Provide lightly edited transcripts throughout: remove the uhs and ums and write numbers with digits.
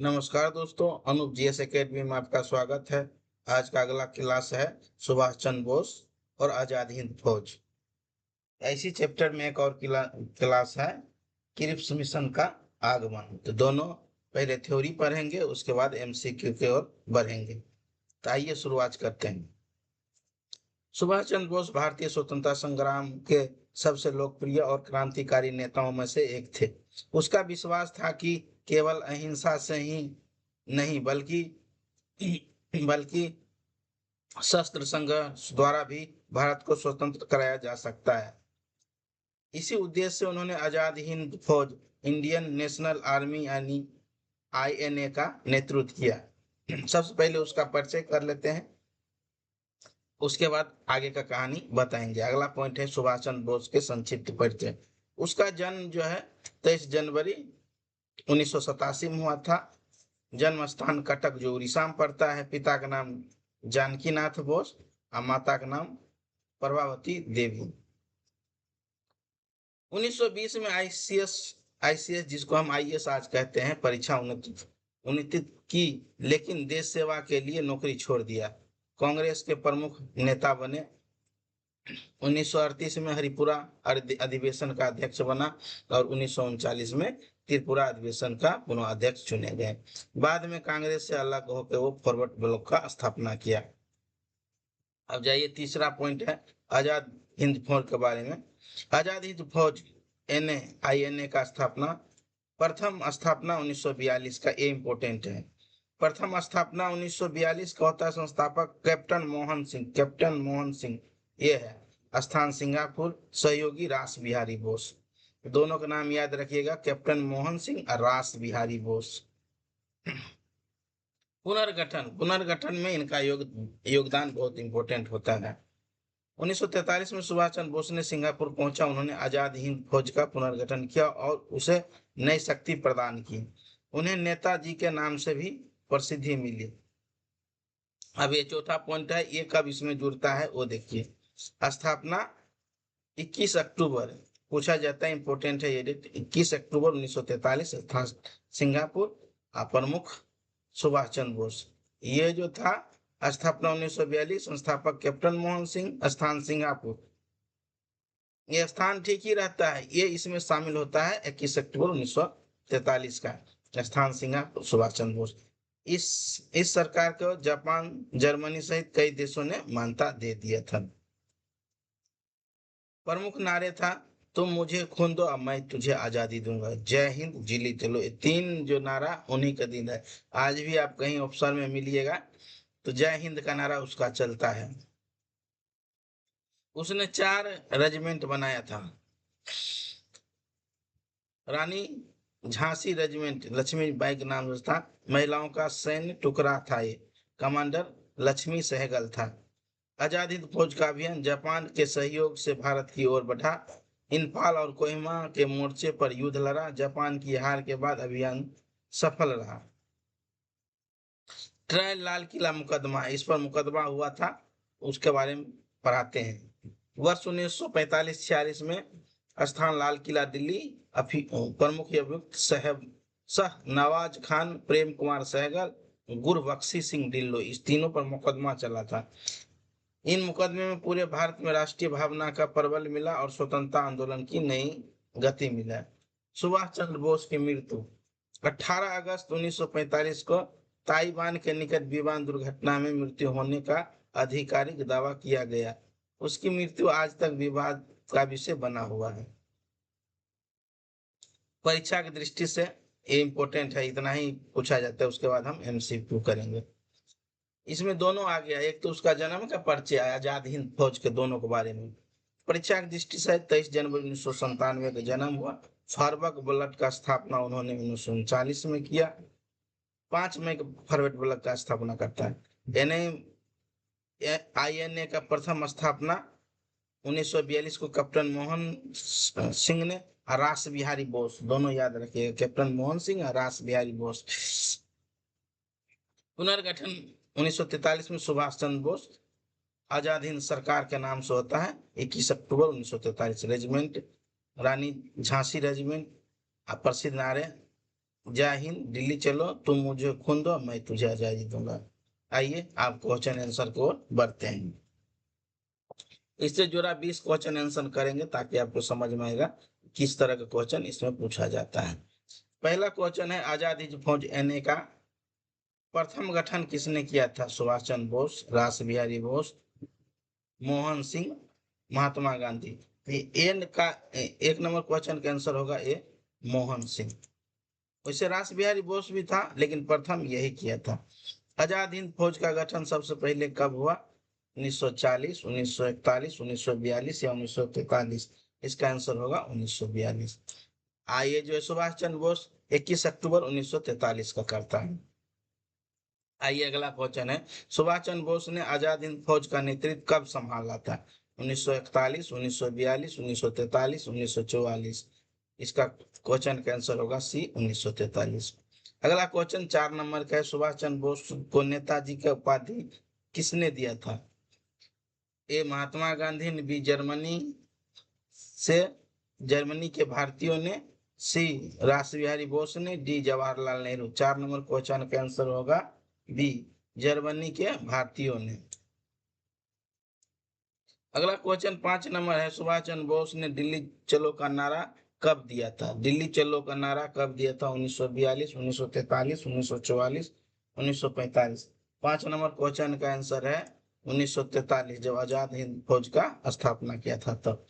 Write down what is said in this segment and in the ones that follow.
नमस्कार दोस्तों, Anoop GS academy में आपका स्वागत है। आज का अगला क्लास है सुभाष चंद्र बोस और आजाद हिंद फौज। इसी चैप्टर में एक और क्लास है क्रिप्स मिशन का आगमन। तो दोनों पहले थ्योरी पढ़ेंगे, उसके बाद एमसीक्यू की ओर बढ़ेंगे। तो आइए शुरुआत करते हैं। सुभाष चंद्र बोस भारतीय स्वतंत्रता संग्राम के सबसे लोकप्रिय और क्रांतिकारी नेताओं में से एक थे। उसका विश्वास था कि केवल अहिंसा से ही नहीं बल्कि शस्त्र संघर्ष द्वारा भी भारत को स्वतंत्र कराया जा सकता है। इसी उद्देश्य से उन्होंने आजाद हिंद फौज, इंडियन नेशनल आर्मी यानी आईएनए का नेतृत्व किया। सबसे पहले उसका परिचय कर लेते हैं, उसके बाद आगे का कहानी बताएंगे। अगला पॉइंट है सुभाष चंद्र बोस के संक्षिप्त परिचय। उसका जन्म जो है 23 जनवरी 1987 में हुआ था। जन्म स्थान कटक जो उड़ीसा में पड़ता है। पिता का नाम जानकी नाथ बोस और माता का नाम प्रभावती देवी। 1920 में आईसीएस जिसको हम आईएएस आज कहते हैं, परीक्षा उन्नीत की, लेकिन देश सेवा के लिए नौकरी छोड़ दिया। कांग्रेस के प्रमुख नेता बने। 1938 में हरिपुरा अधिवेशन का अध्यक्ष बना और 1939 में त्रिपुरा अधिवेशन का पुनः अध्यक्ष चुने गए। बाद में कांग्रेस से अलग होकर वो फॉरवर्ड ब्लॉक का स्थापना किया। अब जाइए, तीसरा पॉइंट है आजाद हिंद फौज के बारे में। आजाद हिंद फौज आईएनए का प्रथम स्थापना 1942 का। ये इंपोर्टेंट है। प्रथम स्थापना 1942 का होता है। संस्थापक कैप्टन मोहन सिंह ये है। स्थान सिंगापुर। सहयोगी रास बिहारी बोस। दोनों का नाम याद रखिएगा, कैप्टन मोहन सिंह और रास बिहारी बोस। पुनर्गठन में इनका योगदान बहुत इंपॉर्टेंट होता है। 1943 में सुभाष चंद्र बोस ने सिंगापुर पहुंचा। उन्होंने आजाद हिंद फौज का पुनर्गठन किया और उसे नई शक्ति प्रदान की। उन्हें नेताजी के नाम से भी प्रसिद्धि मिली। अब ये चौथा पॉइंट है, ये कब इसमें जुड़ता है वो देखिए। स्थापना 21 अक्टूबर पूछा जाता है, इंपोर्टेंट है ये डेट। 21 अक्टूबर 1943 सिंगापुर। प्रमुख सुभाष चंद्र बोस। ये जो था स्थापना 1942, संस्थापक कैप्टन मोहन सिंह, स्थान सिंगापुर। ये स्थान ठीक ही रहता है, ये इसमें शामिल होता है 21 अक्टूबर 1943 का। स्थान सिंगापुर, सुभाष चंद्र बोस। इस सरकार को जापान, जर्मनी सहित कई देशों ने मान्यता दे दिया था। प्रमुख नारे था, तुम मुझे खून दो अब मैं तुझे आजादी दूंगा, जय हिंद, जिली चलो। तीन जो नारा उन्हीं का दिन है। आज भी आप कहीं अफसर में मिलिएगा तो जय हिंद का नारा उसका चलता है। उसने 4 रेजिमेंट बनाया था। रानी झांसी रेजिमेंट लक्ष्मीबाई के नाम से था। महिलाओं का सैन्य टुकड़ा था। ये कमांडर लक्ष्मी सहगल था। आजाद हिंद फौज का अभियान जापान के सहयोग से भारत की ओर बढ़ा। इम्फाल और कोहिमा के मोर्चे पर युद्ध लड़ा। जापान की हार के बाद अभियान सफल रहा। ट्रायल लाल किला मुकदमा, इस पर मुकदमा हुआ था, उसके बारे में पढ़ाते हैं। वर्ष 1945-46 में स्थान लाल किला दिल्ली। प्रमुख अभियुक्त शाह नवाज खान, प्रेम कुमार सहगल, गुरबख्शी सिंह ढिल्लो, इस तीनों पर मुकदमा चला था। इन मुकदमे में पूरे भारत में राष्ट्रीय भावना का प्रबल मिला और स्वतंत्रता आंदोलन की नई गति मिला। सुभाष चंद्र बोस की मृत्यु 18 अगस्त 1945 को ताइवान के निकट विमान दुर्घटना में मृत्यु होने का आधिकारिक दावा किया गया। उसकी मृत्यु आज तक विवाद का विषय बना हुआ है। परीक्षा की दृष्टि से ये इंपॉर्टेंट है, इतना ही पूछा जाता है, उसके बाद हम एमसीक्यू करेंगे। इसमें दोनों आ गया, एक तो उसका जन्म का परिचय, आजाद हिंद फौज के दोनों के बारे में। परीक्षा की दृष्टि से 23 जनवरी 1997 का जन्म हुआ। फॉरवर्ड ब्लॉक का स्थापना उन्होंने 1939 में किया। 5 मई को फॉरवर्ड ब्लॉक का स्थापना करता है। आईएनए का प्रथम स्थापना 1942 को कैप्टन मोहन सिंह ने, रास बिहारी बोस, दोनों याद रखिएगा, कैप्टन मोहन सिंह और रास बिहारी बोस। पुनर्गठन 1943 में सुभाष चंद्र बोस आजाद हिंद सरकार के नाम से होता है। 21 अक्टूबर 1943 रेजिमेंट रानी झांसी रेजिमेंट। प्रसिद्ध नारे, जय हिंद, दिल्ली चलो, तुम मुझे खून दो, मैं तुझे आजादी दूंगा। आइए आप क्वेश्चन आंसर को बढ़ते हैं। इससे जुड़ा 20 क्वेश्चन आंसर करेंगे ताकि आपको समझ में आएगा किस तरह का क्वेश्चन इसमें पूछा जाता है। पहला क्वेश्चन है, आजाद हिंद फौज एनए का प्रथम गठन किसने किया था? सुभाष चंद्र बोस, रास बिहारी बोस, मोहन सिंह, महात्मा गांधी। एन का एक नंबर क्वेश्चन का आंसर होगा ए, मोहन सिंह। वैसे रास बिहारी बोस भी था लेकिन प्रथम यही किया था। आजाद हिंद फौज का गठन सबसे पहले कब हुआ? 1940, 1941, 1942 या 1943? इसका आंसर होगा 1942। आइए जो है सुभाष चंद्र बोस 21 अक्टूबर 1943 का करता है। आइए अगला क्वेश्चन है, सुभाष चंद्र बोस ने आजाद हिंद फौज का नेतृत्व कब संभाला था? 1941, 1942, 1943, 1944? इसका क्वेश्चन का आंसर होगा सी, 1943। अगला क्वेश्चन 4 नंबर का है, सुभाष चंद्र बोस को नेताजी का उपाधि किसने दिया था? ए, महात्मा गांधी ने, बी, से जर्मनी के भारतीयों ने, सी, रास बिहारी बोस ने, D, Jawaharlal Nehru. 4 number question का आंसर होगा बी, जर्मनी के भारतीयों ने। अगला क्वेश्चन 5 नंबर है, सुभाष चंद्र बोस ने दिल्ली चलो का नारा कब दिया था? दिल्ली चलो का नारा कब दिया था? 1942, 1943, 1944, 1945? 5 नंबर क्वेश्चन का आंसर है 1943, जब आजाद हिंद फौज का स्थापना किया था तब।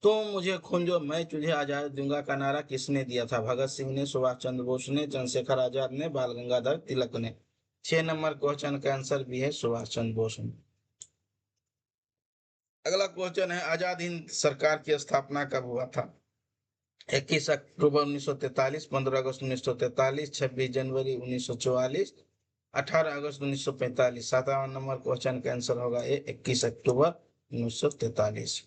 तो मुझे खून दो, मैं तुझे आजादी दूंगा का नारा किसने दिया था? भगत सिंह ने, सुभाष चंद्र बोस ने, चंद्रशेखर आजाद ने, बाल गंगाधर तिलक ने? 6 नंबर क्वेश्चन का आंसर भी है सुभाष चंद्र बोस ने। अगला क्वेश्चन है, आजाद हिंद सरकार की स्थापना कब हुआ था? 21 अक्टूबर 1943, 15 अगस्त 1943, 26 जनवरी 1944, 18 अगस्त 1945? 7वां नंबर क्वेश्चन का आंसर होगा ये, 21 अक्टूबर 1943।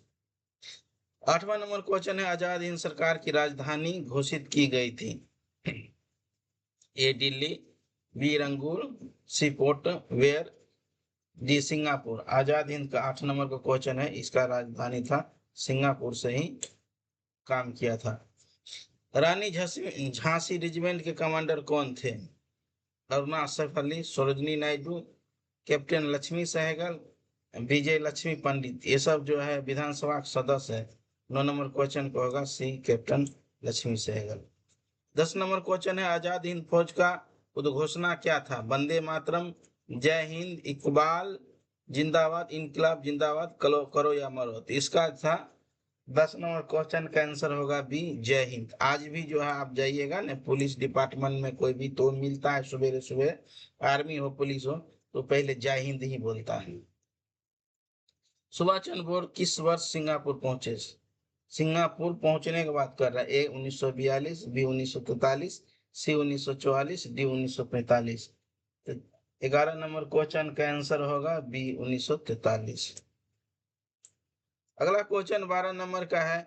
8वां नंबर क्वेश्चन है, आजाद हिंद सरकार की राजधानी घोषित की गई थी? A, Delhi, B, Rangoon, C, Port Blair, D, Singapore? Azad Hind का 8 नंबर का क्वेश्चन है, इसका राजधानी था सिंगापुर से ही काम किया था। रानी झांसी रेजिमेंट के कमांडर कौन थे? अरुणा असफ अली, सरोजनी नायडू, कैप्टन लक्ष्मी सहगल, विजय लक्ष्मी पंडित? ये सब जो है विधानसभा सदस्य है। 9 नंबर क्वेश्चन को होगा C, captain Lakshmi Sahgal. 10 number question है, आजाद हिंद फौज का उद्घोषणा क्या था? वंदे मातरम, जय हिंद, इकबाल जिंदाबाद, इनकलाब जिंदाबाद, करो या मरो? तो इसका था 10 नंबर क्वेश्चन का आंसर होगा बी, जय हिंद। आज भी जो है आप जाइएगा ना पुलिस डिपार्टमेंट में, कोई भी तो मिलता है सुबह सुबह, आर्मी हो पुलिस हो, तो पहले जय हिंद ही बोलता है। सुभाष चंद्र बोस किस वर्ष सिंगापुर पहुंचे? सिंगापुर पहुंचने के बाद कर रहा है, ए 1942, बी 1943, सी 1944, डी 1945? तो 11 नंबर क्वेश्चन का आंसर होगा बी, 1943। अगला क्वेश्चन 12 नंबर का है,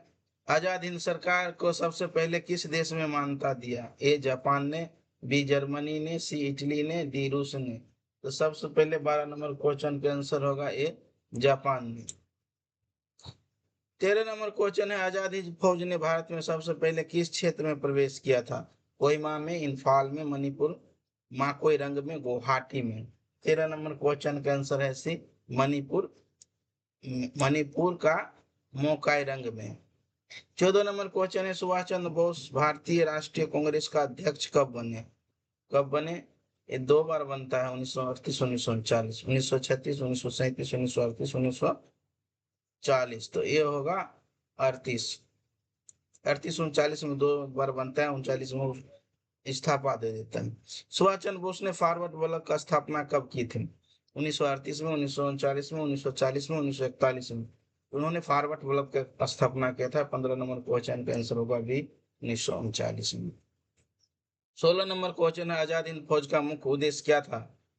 आजाद हिंद सरकार को सबसे पहले किस देश में मान्यता दिया? ए, जापान ने, बी, जर्मनी ने, सी, इटली ने, डी, रूस ने? तो सबसे पहले 12 नंबर क्वेश्चन का आंसर होगा ए, जापान ने। 13 नंबर क्वेश्चन है, आजाद हिंद फौज ने भारत में सबसे पहले किस क्षेत्र में प्रवेश किया था? कोहिमा में, इम्फाल में, मणिपुर, माकोई रंग में, गुवाहाटी में? 13 नंबर क्वेश्चन का आंसर है सी, मणिपुर, मणिपुर का मोकाई रंग में। 14 नंबर क्वेश्चन है, सुभाष चंद्र बोस भारतीय राष्ट्रीय कांग्रेस का अध्यक्ष कब बने? कब बने? ये 2 बार बनता है, 1938, 1939, 1936, 1937, 1938, 1940? तो ये होगा 38, 38, 39 में 2 बार बनता है, 39 में इस्तीफा दे देता है। सुभाष चंद्र बोस ने फॉरवर्ड ब्लॉक का स्थापना कब की थी? 1938 में, 1939 में, 1940 में, 1941 में? उन्होंने फॉरवर्ड ब्लॉक का स्थापना किया था। 15 नंबर क्वेश्चन का आंसर होगा भी 1939 में। 16 नंबर क्वेश्चन है, आजाद हिंद फौज का मुख्य उद्देश्य क्या था?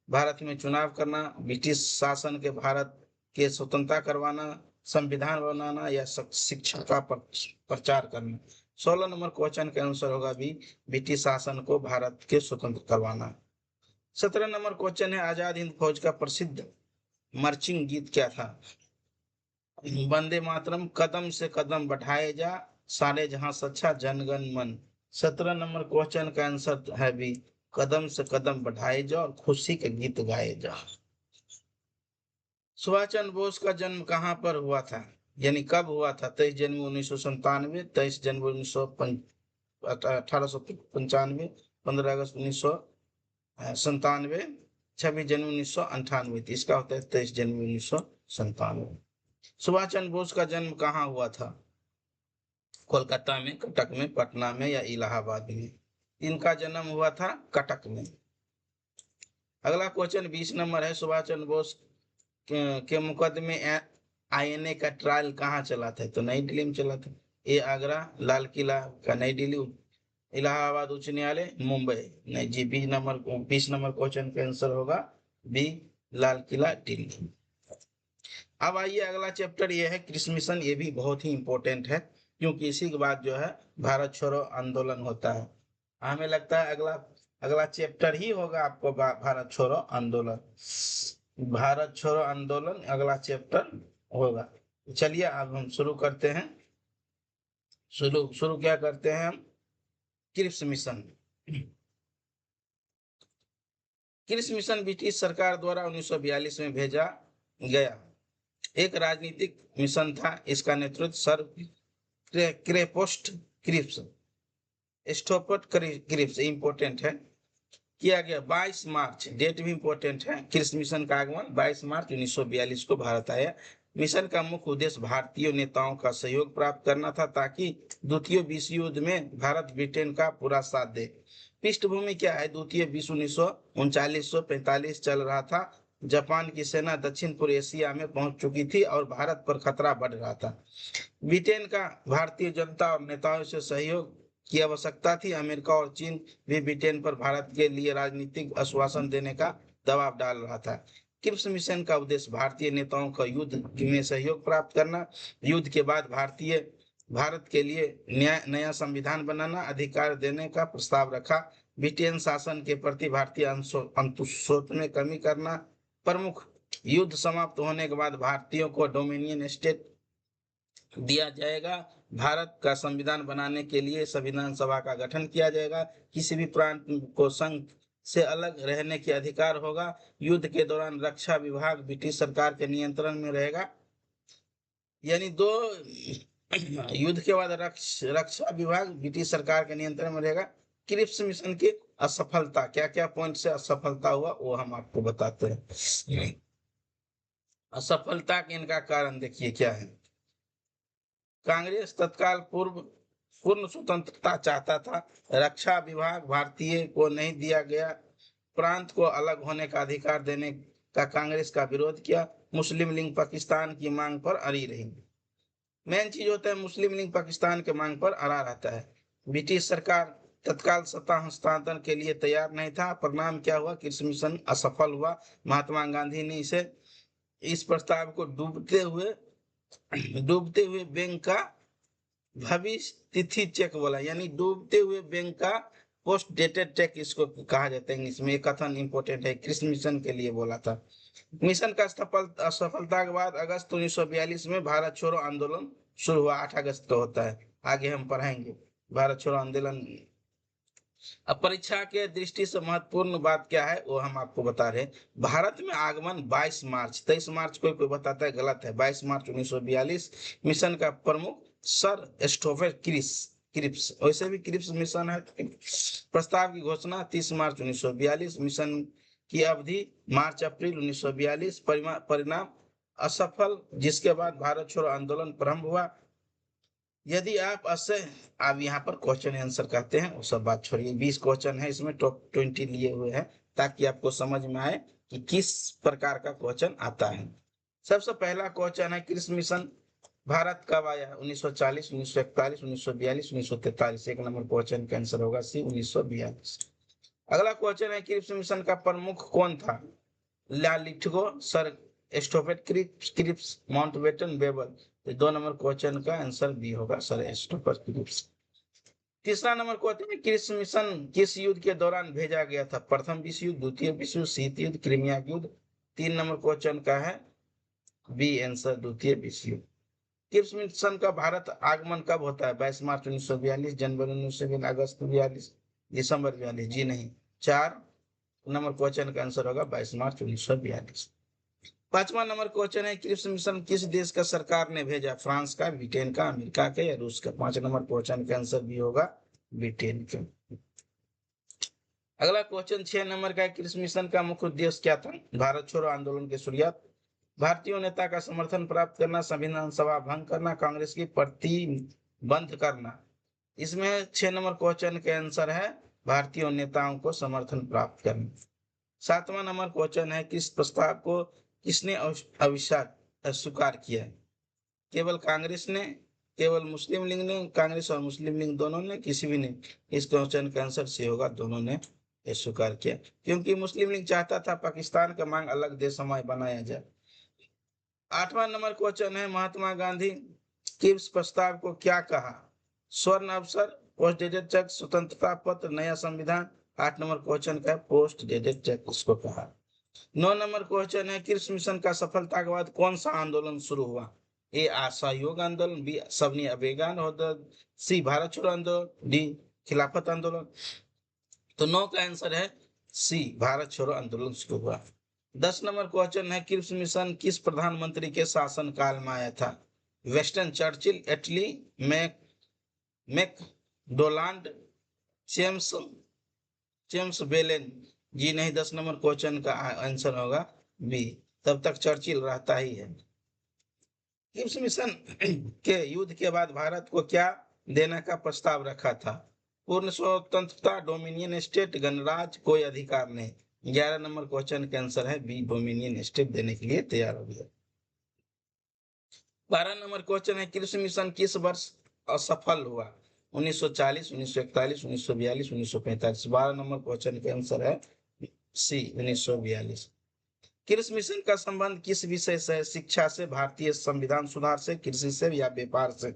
भारत में चुनाव करना, ब्रिटिश शासन के भारत के स्वतंत्रता करवाना, संविधान बनाना या शिक्षा का प्रचार करना? 16 नंबर क्वेश्चन का आंसर होगा भी, ब्रिटिश शासन को भारत के स्वतंत्र करवाना। 17 नंबर क्वेश्चन है, आजाद हिंद फौज का प्रसिद्ध मार्चिंग गीत क्या था? वंदे मातरम, कदम से कदम बढ़ाए जा, सारे जहां सच्चा, जनगण मन? 17 नंबर क्वेश्चन का आंसर है बी, कदम से कदम बढ़ाए जाओ और खुशी के गीत गाए जाओ। सुभाष चंद्र बोस का जन्म कहाँ पर हुआ था, यानी कब हुआ था? 23 जनवरी 1997, 23 जनवरी 1895, 15 अगस्त 1997, 26 जनवरी 1998। इसका होता है 23 जनवरी 1997। सुभाष चंद्र बोस का जन्म कहाँ हुआ था? कोलकाता में, कटक में, पटना में या इलाहाबाद में? इनका जन्म हुआ था कटक में। अगला क्वेश्चन 20 नंबर है, सुभाष चंद्र बोस के मुकदमे आईएनए का ट्रायल कहाँ चला था? तो नई दिल्ली में चला था। ए आगरा, लाल किला का नई दिल्ली, इलाहाबाद उच्च न्यायालय, मुंबई। नहीं जी, 20 नंबर क्वेश्चन का आंसर होगा बी, लाल किला दिल्ली। अब आइए अगला चैप्टर ये है कृषि मिशन। ये भी बहुत ही इंपॉर्टेंट है क्योंकि इसी के बाद जो है भारत छोड़ो आंदोलन होता है। हमें लगता है अगला अगला चैप्टर ही होगा आपको भारत छोड़ो आंदोलन। भारत छोड़ो आंदोलन अगला चैप्टर होगा। चलिए अब हम शुरू करते हैं। शुरू शुरू क्या करते हैं हम? कृषि मिशन। कृषि मिशन ब्रिटिश सरकार द्वारा 1942 में भेजा गया एक राजनीतिक मिशन था। इसका नेतृत्व सर क्रेपोस्ट क्रिप्स, स्टोपर्ट क्रिप्स, इंपोर्टेंट है, किया गया। 22 मार्च, डेट भी इंपोर्टेंट है। कृषि मिशन का आगमन 22 मार्च 1942 को भारत आया। मिशन का मुख्य उद्देश्य भारतीय नेताओं का सहयोग प्राप्त करना था ताकि द्वितीय विश्व युद्ध में भारत ब्रिटेन का पूरा साथ दे। पृष्ठभूमि क्या है? द्वितीय विश्व 1939-45 चल रहा था। जापान की सेना दक्षिण पूर्व एशिया में पहुंच चुकी थी और भारत पर खतरा बढ़ रहा था। ब्रिटेन का भारतीय जनता और नेताओं से सहयोग की आवश्यकता थी। अमेरिका और चीन भी ब्रिटेन पर भारत के लिए राजनीतिक आश्वासन देने का दबाव डाल रहा था। कृषि मिशन का उद्देश्य भारतीय नेताओं का युद्ध में सहयोग प्राप्त करना, युद्ध के बाद भारत के लिए नया संविधान बनाना, अधिकार देने का प्रस्ताव रखा, ब्रिटेन शासन के प्रति भारतीय अंकुशों में कमी करना प्रमुख। युद्ध समाप्त होने के बाद भारतीयों को डोमिनियन स्टेट दिया जाएगा। भारत का संविधान बनाने के लिए संविधान सभा का गठन किया जाएगा। किसी भी प्रांत को संघ से अलग रहने के अधिकार होगा। युद्ध के दौरान रक्षा विभाग ब्रिटिश सरकार के नियंत्रण में रहेगा। यानी दो युद्ध के बाद रक्षा विभाग ब्रिटिश सरकार के नियंत्रण में रहेगा। क्रिप्स मिशन की असफलता, क्या क्या पॉइंट से असफलता हुआ वो हम आपको बताते हैं। असफलता के इनका कारण देखिए क्या है। कांग्रेस तत्काल पूर्ण स्वतंत्रता चाहता था। रक्षा विभाग भारतीय को नहीं दिया गया। प्रांत को अलग होने का अधिकार देने का कांग्रेस का विरोध किया। मुस्लिम लीग पाकिस्तान की मांग पर अड़ी रही। मेन चीज होता है मुस्लिम लीग पाकिस्तान के मांग पर अड़ा रहता है। ब्रिटिश सरकार तत्काल सत्ता हस्तांतरण के लिए तैयार नहीं था। परिणाम क्या हुआ? कृषि मिशन असफल हुआ। महात्मा गांधी ने इस प्रस्ताव को डूबते हुए बैंक का भविष्य तिथि चेक बोला, यानी डूबते हुए बैंक का पोस्ट डेटेड चेक इसको कहा जाता है इंग्लिश में। एक कथन इंपोर्टेंट है, कृषि मिशन के लिए बोला था। मिशन का असफलता के बाद अगस्त 1942 में भारत छोड़ो आंदोलन शुरू हुआ। 8 अगस्त को होता है, आगे हम पढ़ाएंगे भारत छोड़ो आंदोलन। अब परीक्षा के दृष्टि से महत्वपूर्ण बात क्या है वो हम आपको बता रहे हैं। भारत में आगमन 22 मार्च, 23 मार्च कोई बताता है गलत है, 22 मार्च 1942। मिशन का प्रमुख सर स्टोफर क्रिप्स, वैसे भी क्रिप्स मिशन है। प्रस्ताव की घोषणा 30 मार्च 1942। मिशन की अवधि मार्च अप्रैल 1942। परिणाम असफल, जिसके बाद भारत छोड़ो आंदोलन प्रारंभ हुआ। यदि आप आप यहाँ पर क्वेश्चन आंसर करते हैं वो सब बात छोड़िए। 20 क्वेश्चन है इसमें, टॉप 20 लिए हुए हैं ताकि आपको समझ में आए कि किस प्रकार का क्वेश्चन आता है। सबसे पहला क्वेश्चन है कृषि मिशन भारत कब आया? 1940, 1941, 1942, 1943। 1 नंबर क्वेश्चन का आंसर होगा सी, 1942। अगला क्वेश्चन है कृषि मिशन का प्रमुख कौन था? Linlithgow, sir Stafford Cripps, Mountbatten, Wavell. 2 number question का आंसर बी होगा, सर स्टोफेट क्रिप्स। तीसरा नंबर क्वेश्चन है कृषि मिशन किस युद्ध के दौरान भेजा गया था? प्रथम विश्व युद्ध, द्वितीय विश्व युद्ध, शीत युद्ध, क्रीमिया युद्ध। 3 नंबर क्वेश्चन का है बी आंसर, द्वितीय विश्व युद्ध। क्रिप्स मिशन का भारत आगमन कब होता है? 22 मार्च 1942, जनवरी 1942, अगस्त 42, दिसंबर 42? जी नहीं, 4 नंबर क्वेश्चन का आंसर होगा 22 मार्च 1942। 5वां नंबर क्वेश्चन है, क्रिप्स मिशन किस देश का सरकार ने भेजा? फ्रांस का, ब्रिटेन का, अमेरिका के या रूस का? 5 नंबर क्वेश्चन का आंसर भी होगा ब्रिटेन का। अगला क्वेश्चन 6 नंबर का, क्रिप्स मिशन का मुख्य उद्देश्य क्या था? भारत छोड़ो आंदोलन की शुरुआत, भारतीय नेता का समर्थन प्राप्त करना, संविधान सभा भंग करना, कांग्रेस की प्रतिबंध करना। इसमें 6 नंबर क्वेश्चन के आंसर है भारतीय नेताओं को समर्थन प्राप्त करना। 7वां नंबर क्वेश्चन है, किस प्रस्ताव को किसने अस्वीकार किया? केवल कांग्रेस ने, केवल मुस्लिम लीग ने, कांग्रेस और मुस्लिम लीग दोनों ने, किसी भी ने? इस क्वेश्चन का आंसर सी होगा, दोनों ने स्वीकार किया, क्योंकि मुस्लिम लीग चाहता था पाकिस्तान का मांग अलग देशमय बनाया जाए। 8वां नंबर क्वेश्चन है, महात्मा गांधी किस प्रस्ताव को क्या कहा? स्वर्ण अवसर, पोस्ट डेटेड चेक, स्वतंत्रता पत्र, नया संविधान। 8 नंबर क्वेश्चन का पोस्ट डेटेड चेक इसको कहा। 9 नंबर क्वेश्चन है, क्रिप्स मिशन का सफलता के बाद कौन सा आंदोलन शुरू हुआ? ए असहयोग आंदोलन, बी सबनी अभियान आंदोलन, सी भारत छोड़ो आंदोलन, डी खिलाफत आंदोलन। तो 9 का आंसर है सी, भारत छोड़ो आंदोलन शुरू हुआ। 10 नंबर क्वेश्चन है, क्रिप्स मिशन किस प्रधानमंत्री के शासन काल में आया था? वेस्टन चर्चिल, एटली, मैकडोनाल्ड, जेम्स जेम्स बेलेन? जी नहीं, 10 नंबर क्वेश्चन का आंसर होगा बी, तब तक चर्चिल रहता ही है। क्रिप्स मिशन के युद्ध के बाद भारत को क्या देने का प्रस्ताव रखा था? पूर्ण स्वतंत्रता, डोमिनियन स्टेट, गणराज, कोई अधिकार नहीं। 11 नंबर क्वेश्चन का आंसर है बी, डोमिनियन स्टेट देने के लिए तैयार हो गया। 12 नंबर क्वेश्चन है, क्रिप्स मिशन किस वर्ष असफल हुआ? 1940, 1941, 1942, 1945? 12 नंबर क्वेश्चन का आंसर है सी, 1942। क्रिप्स मिशन का संबंध किस विषय से है? शिक्षा से, भारतीय संविधान सुधार से, कृषि से या व्यापार से?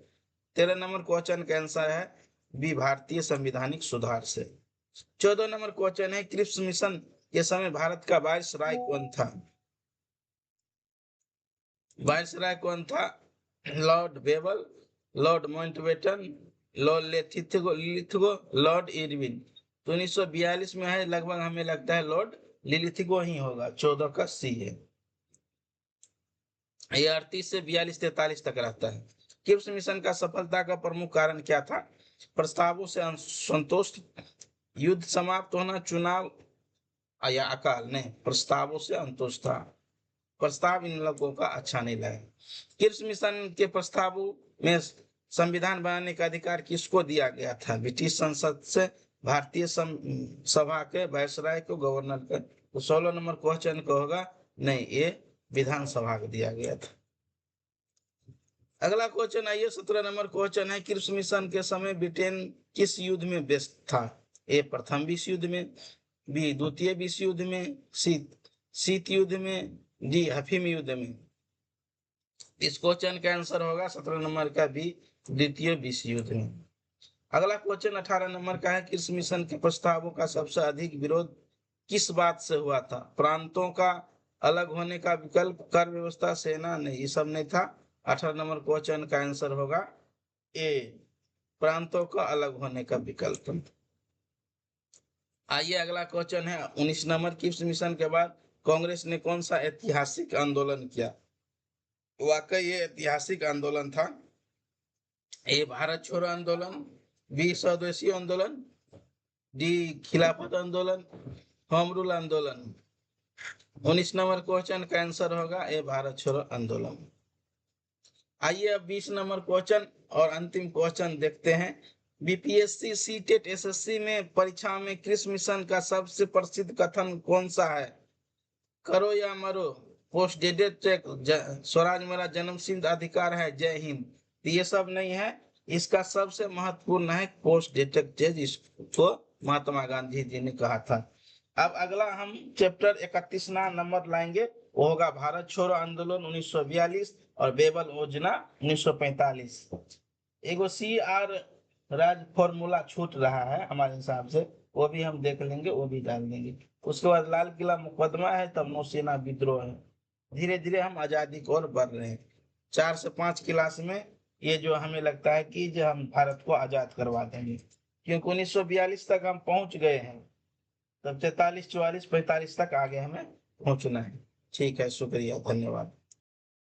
13 नंबर क्वेश्चन का आंसर है बी, भारतीय संविधानिक सुधार से। 14 नंबर क्वेश्चन है, क्रिप्स मिशन के समय भारत का वायसराय कौन था? वायसराय कौन था? Lord Wavell, lord Mountbatten, lord Linlithgow, lord Irwin? तो 1942 में है, लगभग हमें लगता है लॉर्ड लिथिगो ही होगा। 14 का सी है। ये 38 से 42-43 तक रहता है। क्रिप्स मिशन का सफलता का प्रमुख कारण क्या था? प्रस्तावों से असंतोष, युद्ध समाप्त होना, चुनाव या अकाल? नहीं, प्रस्तावों से अंतोष था, प्रस्ताव इन लोगों का अच्छा नहीं लगा। क्रिप्स मिशन के प्रस्तावों में संविधान बनाने का अधिकार किसको दिया गया था? ब्रिटिश संसद से, भारतीय सभा के, वायसराय को, गवर्नर को? तो 16 नंबर क्वेश्चन को होगा नहीं, ये विधानसभा को दिया गया था। अगला क्वेश्चन आइए, 17 नंबर क्वेश्चन है, क्रिप्स मिशन के समय ब्रिटेन किस युद्ध में व्यस्त था? ए प्रथम विश्व युद्ध में, बी द्वितीय विश्व युद्ध में, सी शीत युद्ध में, डी अफीम युद्ध में? इस क्वेश्चन का आंसर होगा 17 नंबर का बी, द्वितीय विश्व युद्ध में। अगला क्वेश्चन 18 नंबर का है, क्रिप्स मिशन के प्रस्तावों का सबसे अधिक विरोध किस बात से हुआ था? प्रांतों का अलग होने का विकल्प, कर व्यवस्था, सेना? नहीं, ये सब नहीं था। 18 नंबर क्वेश्चन का आंसर होगा ए, प्रांतों का अलग होने का विकल्प। आइए अगला क्वेश्चन है 19 नंबर, क्रिप्स मिशन के बाद कांग्रेस ने कौन सा ऐतिहासिक आंदोलन किया? वाकई ये ऐतिहासिक आंदोलन था। ए भारत छोड़ो आंदोलन, बी स्वदेशी आंदोलन, डी खिलाफत आंदोलन, होम रूल आंदोलन? 19 नंबर क्वेश्चन का आंसर होगा ए, भारत छोड़ो आंदोलन। आइए अब 20 नंबर क्वेश्चन और अंतिम क्वेश्चन देखते हैं। बीपीएससी, सीटेट, एसएससी में परीक्षा में क्रिप्स मिशन का सबसे प्रसिद्ध कथन कौन सा है? करो या मरो, पोस्ट डेटेड चेक, स्वराज मेरा जन्मसिद्ध अधिकार है, जय हिंद? ये सब नहीं है, इसका सबसे महत्वपूर्ण है पोस्ट डेटेड चेक, जिसको महात्मा गांधी जी ने कहा था। अब अगला हम चैप्टर 31 नंबर लाएंगे, वो होगा भारत छोड़ो आंदोलन 1942 और बेबल योजना 1945। एगो सी आर राज फॉर्मूला छूट रहा है हमारे हिसाब से, वो भी हम देख लेंगे, वो भी डाल देंगे। उसके बाद लाल किला मुकदमा है, तब नौसेना विद्रोह है। धीरे धीरे हम आजादी की ओर बढ़ रहे हैं। 4 से 5 क्लास में ये जो हमें लगता है कि जो हम भारत को आजाद करवा देंगे, क्योंकि 1942 तक हम पहुंच गए हैं, तब 43, 44, 45 तक आगे हमें पहुंचना है। ठीक है, शुक्रिया, धन्यवाद।